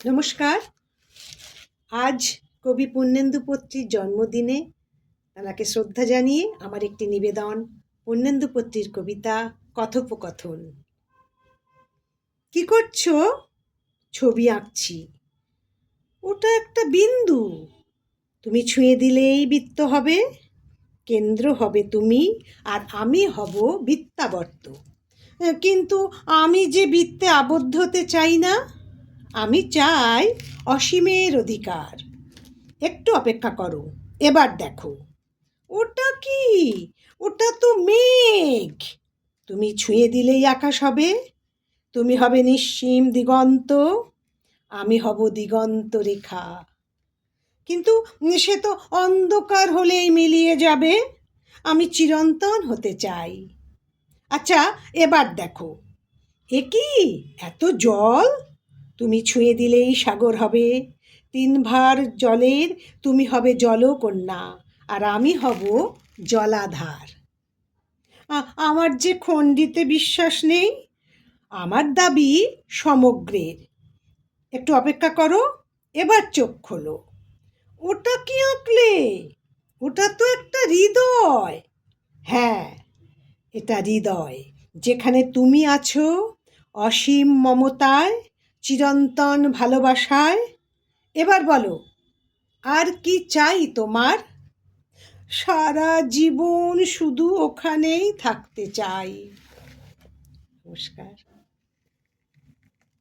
নমস্কার। আজ কবি পূর্ণেন্দু পত্রীর জন্মদিনে তাঁকে শ্রদ্ধা জানিয়ে আমার একটি নিবেদন, পূর্ণেন্দু পত্রীর কবিতা কথোপকথন। কি করছো? ছবি আঁকছি। ওটা একটা বিন্দু, তুমি ছুঁয়ে দিলেই বৃত্ত হবে। কেন্দ্র হবে তুমি, আর আমি হব বৃত্তাবর্ত। কিন্তু আমি যে বৃত্তে আবদ্ধ হতে চাই না, আমি চাই অসীমের অধিকার। একটু অপেক্ষা করো, এবার দেখো। ওটা কি? ওটা তো মেঘ। তুমি ছুঁয়ে দিলেই আকাশ হবে। তুমি হবে নিঃসীম দিগন্ত, আমি হব দিগন্ত রেখা। কিন্তু সে তো অন্ধকার হলেই মিলিয়ে যাবে। আমি চিরন্তন হতে চাই। আচ্ছা, এবার দেখো। এ কি? এত জল! তুমি ছুঁয়ে দিলেই সাগর হবে। 3 ভার জলের তুমি হবে জলকন্যা, আর আমি হব জলাধার। আমার যে খণ্ডিতে বিশ্বাস নেই, আমার দাবি সমগ্রের। একটু অপেক্ষা করো, এবার চোখ খোলো। ওটা কি আঁকলে? ওটা তো একটা হৃদয়। হ্যাঁ, এটা হৃদয়, যেখানে তুমি আছো অসীম মমতায়, চিরন্তন ভালোবাসায়। এবার বলো, আর কি চাই তোমার? সারা জীবন শুধু ওখানেই থাকতে চাই। নমস্কার।